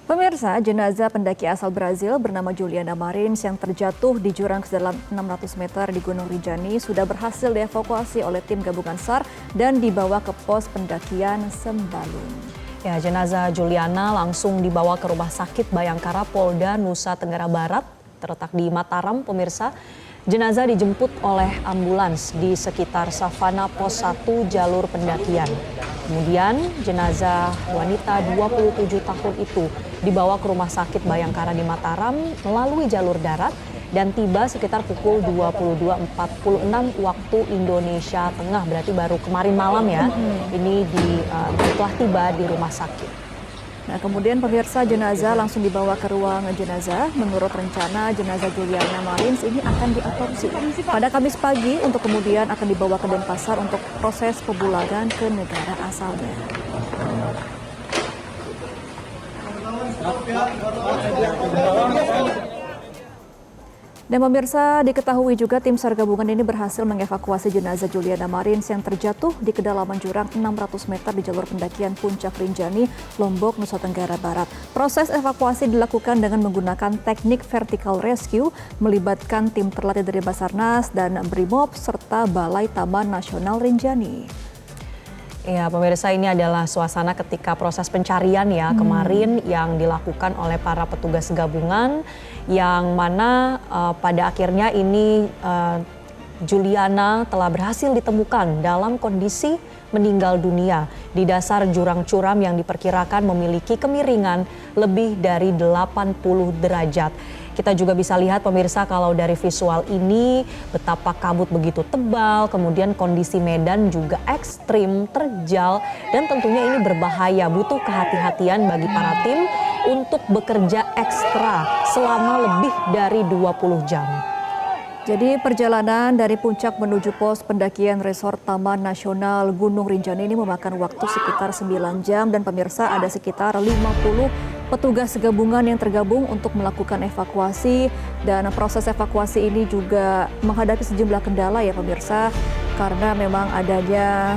Pemirsa, jenazah pendaki asal Brazil bernama Juliana Marins yang terjatuh di jurang sedalam 600 meter di Gunung Rinjani sudah berhasil dievakuasi oleh tim gabungan SAR dan dibawa ke pos pendakian Sembalun. Ya, jenazah Juliana langsung dibawa ke Rumah Sakit Bayangkara Polda Nusa Tenggara Barat, terletak di Mataram, pemirsa. Jenazah dijemput oleh ambulans di sekitar savana pos 1 jalur pendakian. Kemudian jenazah wanita 27 tahun itu dibawa ke Rumah Sakit Bayangkara di Mataram melalui jalur darat dan tiba sekitar pukul 22.46 waktu Indonesia Tengah, berarti baru kemarin malam ya. Ini telah tiba di rumah sakit. Nah, kemudian pemirsa, jenazah langsung dibawa ke ruang jenazah. Menurut rencana, jenazah Juliana Marins ini akan diotopsi pada Kamis pagi untuk kemudian akan dibawa ke Denpasar untuk proses pemulangan ke negara asalnya. Dan pemirsa, diketahui juga tim SAR gabungan ini berhasil mengevakuasi jenazah Juliana Marins yang terjatuh di kedalaman jurang 600 meter di jalur pendakian Puncak Rinjani, Lombok, Nusa Tenggara Barat. Proses evakuasi dilakukan dengan menggunakan teknik vertical rescue, melibatkan tim terlatih dari Basarnas dan Brimob serta Balai Taman Nasional Rinjani. Ya, pemirsa, ini adalah suasana ketika proses pencarian ya kemarin yang dilakukan oleh para petugas gabungan yang mana pada akhirnya ini Juliana telah berhasil ditemukan dalam kondisi meninggal dunia di dasar jurang curam yang diperkirakan memiliki kemiringan lebih dari 80 derajat. Kita juga bisa lihat pemirsa kalau dari visual ini betapa kabut begitu tebal, kemudian kondisi medan juga ekstrim, terjal, dan tentunya ini berbahaya. Butuh kehati-hatian bagi para tim untuk bekerja ekstra selama lebih dari 20 jam. Jadi perjalanan dari puncak menuju pos pendakian Resort Taman Nasional Gunung Rinjani ini memakan waktu sekitar 9 jam dan pemirsa ada sekitar 50 petugas gabungan yang tergabung untuk melakukan evakuasi dan proses evakuasi ini juga menghadapi sejumlah kendala ya pemirsa karena memang adanya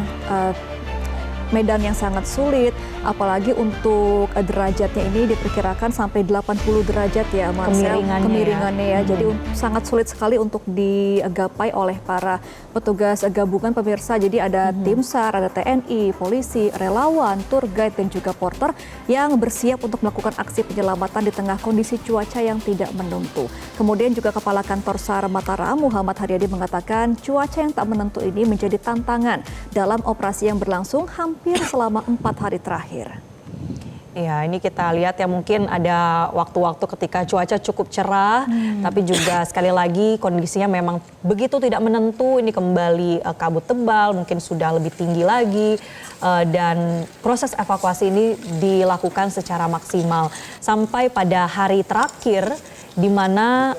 medan yang sangat sulit, apalagi untuk derajatnya ini diperkirakan sampai 80 derajat ya Marcel, kemiringannya ya. Jadi sangat sulit sekali untuk digapai oleh para petugas gabungan pemirsa. Jadi ada tim SAR, ada TNI, polisi, relawan, tour guide dan juga porter yang bersiap untuk melakukan aksi penyelamatan di tengah kondisi cuaca yang tidak menentu. Kemudian juga Kepala Kantor SAR Mataram Muhammad Haryadi mengatakan cuaca yang tak menentu ini menjadi tantangan dalam operasi yang berlangsung hampir selama 4 hari terakhir. Ya, ini kita lihat ya mungkin ada waktu-waktu ketika cuaca cukup cerah, tapi juga sekali lagi kondisinya memang begitu tidak menentu. Ini kembali kabut tebal, mungkin sudah lebih tinggi lagi, dan proses evakuasi ini dilakukan secara maksimal sampai pada hari terakhir di mana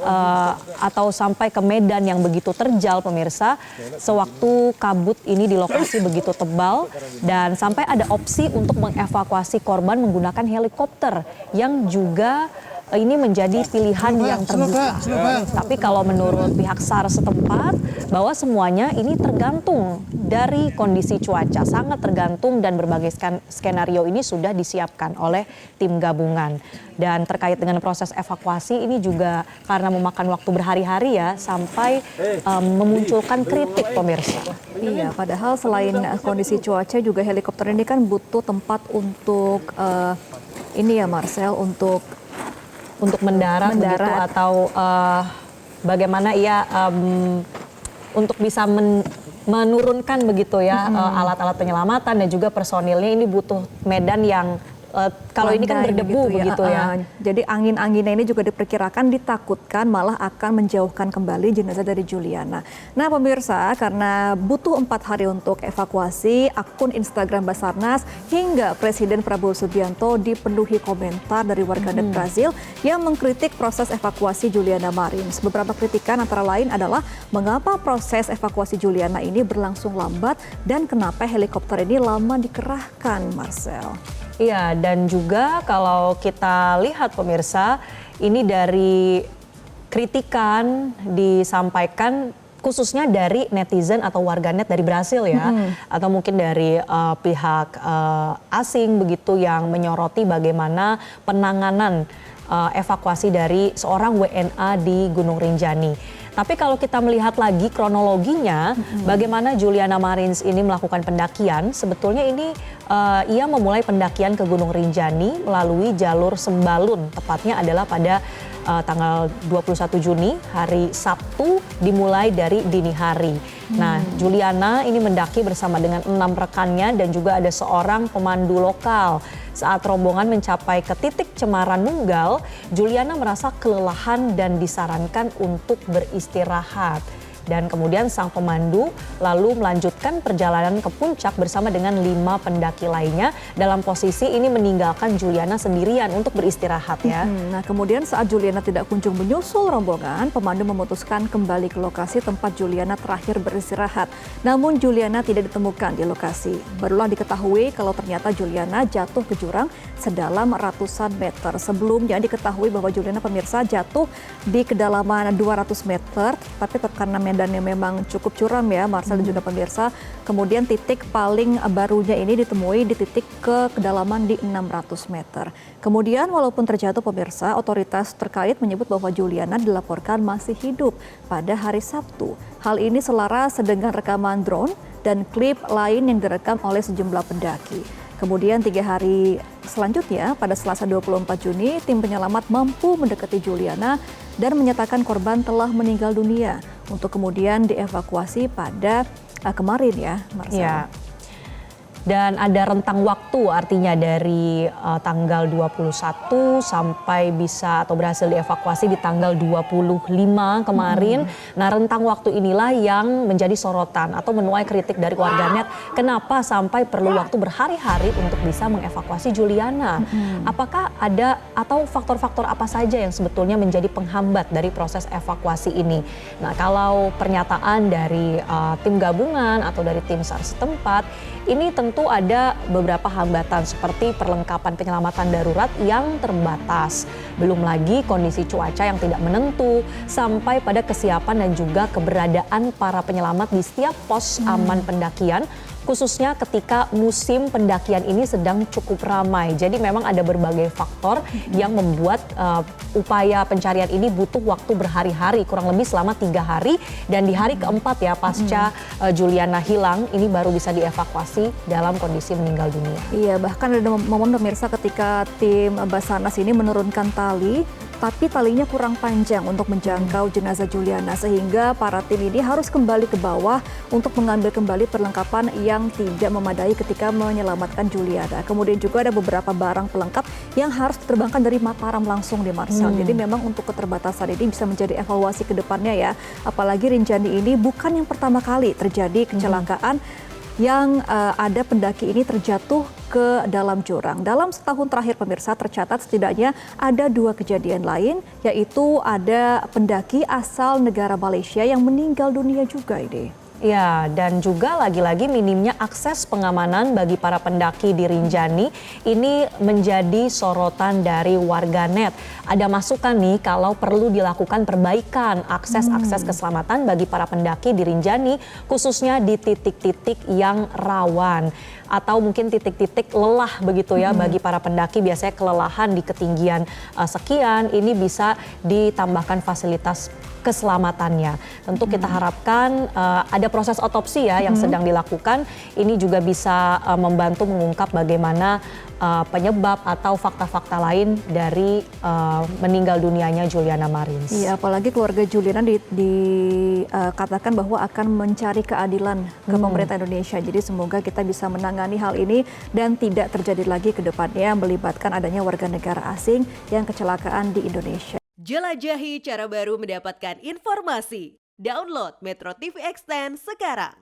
atau sampai ke medan yang begitu terjal pemirsa, sewaktu kabut ini di lokasi begitu tebal dan sampai ada opsi untuk mengevakuasi korban menggunakan helikopter yang juga ini menjadi pilihan yang terbuka. Tapi kalau menurut pihak SAR setempat bahwa semuanya ini tergantung dari kondisi cuaca, sangat tergantung dan berbagai skenario ini sudah disiapkan oleh tim gabungan. Dan terkait dengan proses evakuasi ini juga karena memakan waktu berhari-hari ya sampai memunculkan kritik pemirsa. Iya, padahal selain kondisi cuaca juga helikopter ini kan butuh tempat untuk ini ya Marcel, untuk mendarat. Begitu atau bagaimana ia untuk bisa menurunkan begitu ya alat-alat penyelamatan dan juga personilnya ini butuh medan yang kalau ini kan berdebu begitu ya. Jadi angin-anginnya ini juga diperkirakan ditakutkan malah akan menjauhkan kembali jenazah dari Juliana. Nah pemirsa, karena butuh 4 hari untuk evakuasi, akun Instagram Basarnas hingga Presiden Prabowo Subianto dipenuhi komentar dari warganet Brazil yang mengkritik proses evakuasi Juliana Marins. Beberapa kritikan antara lain adalah mengapa proses evakuasi Juliana ini berlangsung lambat dan kenapa helikopter ini lama dikerahkan, Marcel. Iya, dan juga kalau kita lihat pemirsa, ini dari kritikan disampaikan khususnya dari netizen atau warganet dari Brasil ya, atau mungkin dari pihak asing begitu yang menyoroti bagaimana penanganan evakuasi dari seorang WNA di Gunung Rinjani. Tapi kalau kita melihat lagi kronologinya, bagaimana Juliana Marins ini melakukan pendakian, sebetulnya ini ia memulai pendakian ke Gunung Rinjani melalui jalur Sembalun, tepatnya adalah pada tanggal 21 Juni, hari Sabtu, dimulai dari dini hari. Nah, Juliana ini mendaki bersama dengan 6 rekannya dan juga ada seorang pemandu lokal. Saat rombongan mencapai ke titik Cemaran Nunggal, Juliana merasa kelelahan dan disarankan untuk beristirahat. Dan kemudian sang pemandu lalu melanjutkan perjalanan ke puncak bersama dengan 5 pendaki lainnya. Dalam posisi ini meninggalkan Juliana sendirian untuk beristirahat ya. Nah, kemudian saat Juliana tidak kunjung menyusul rombongan, pemandu memutuskan kembali ke lokasi tempat Juliana terakhir beristirahat. Namun Juliana tidak ditemukan di lokasi. Barulah diketahui kalau ternyata Juliana jatuh ke jurang sedalam ratusan meter. Sebelumnya diketahui bahwa Juliana, pemirsa, jatuh di kedalaman 200 meter, tapi karena medannya memang cukup curam ya, Marcel dan juga pemirsa. Kemudian titik paling barunya ini ditemui di titik ke kedalaman di 600 meter. Kemudian walaupun terjatuh, pemirsa, otoritas terkait menyebut bahwa Juliana dilaporkan masih hidup pada hari Sabtu. Hal ini selaras dengan rekaman drone dan klip lain yang direkam oleh sejumlah pendaki. Kemudian 3 hari selanjutnya, pada Selasa 24 Juni, tim penyelamat mampu mendekati Juliana dan menyatakan korban telah meninggal dunia untuk kemudian dievakuasi pada kemarin ya, Marcel. Ya. Dan ada rentang waktu, artinya dari tanggal 21 sampai bisa atau berhasil dievakuasi di tanggal 25 kemarin. Nah, rentang waktu inilah yang menjadi sorotan atau menuai kritik dari warganet. Kenapa sampai perlu waktu berhari-hari untuk bisa mengevakuasi Juliana? Apakah ada atau faktor-faktor apa saja yang sebetulnya menjadi penghambat dari proses evakuasi ini? Nah, kalau pernyataan dari tim gabungan atau dari tim SAR setempat, ini tentu ada beberapa hambatan seperti perlengkapan penyelamatan darurat yang terbatas. Belum lagi kondisi cuaca yang tidak menentu, sampai pada kesiapan dan juga keberadaan para penyelamat di setiap pos aman pendakian, khususnya ketika musim pendakian ini sedang cukup ramai. Jadi memang ada berbagai faktor yang membuat upaya pencarian ini butuh waktu berhari-hari, kurang lebih selama 3 hari. Dan di hari keempat ya pasca Juliana hilang, ini baru bisa dievakuasi dalam kondisi meninggal dunia. Iya, bahkan ada momen, pemirsa, ketika tim Basarnas ini menurunkan tali, tapi talinya kurang panjang untuk menjangkau jenazah Juliana, sehingga para tim ini harus kembali ke bawah untuk mengambil kembali perlengkapan yang tidak memadai ketika menyelamatkan Juliana. Kemudian juga ada beberapa barang pelengkap yang harus diterbangkan dari Mataram langsung di Marcel. Jadi memang untuk keterbatasan ini bisa menjadi evaluasi ke depannya ya. Apalagi Rinjani ini bukan yang pertama kali terjadi kecelakaan yang ada pendaki ini terjatuh ke dalam jurang. Dalam setahun terakhir, pemirsa, tercatat setidaknya ada 2 kejadian lain, yaitu ada pendaki asal negara Malaysia yang meninggal dunia juga ini. Ya, dan juga lagi-lagi minimnya akses pengamanan bagi para pendaki di Rinjani ini menjadi sorotan dari warganet. Ada masukan nih kalau perlu dilakukan perbaikan akses keselamatan bagi para pendaki di Rinjani, khususnya di titik-titik yang rawan atau mungkin titik-titik lelah begitu ya bagi para pendaki. Biasanya kelelahan di ketinggian sekian, ini bisa ditambahkan fasilitas keselamatannya. Tentu kita harapkan ada proses otopsi ya yang sedang dilakukan. Ini juga bisa membantu mengungkap bagaimana penyebab atau fakta-fakta lain dari meninggal dunianya Juliana Marins. Iya, apalagi keluarga Juliana dikatakan bahwa akan mencari keadilan ke pemerintah Indonesia. Jadi semoga kita bisa menangani hal ini dan tidak terjadi lagi ke depannya melibatkan adanya warga negara asing yang kecelakaan di Indonesia. Jelajahi cara baru mendapatkan informasi. Download Metro TV Extend sekarang.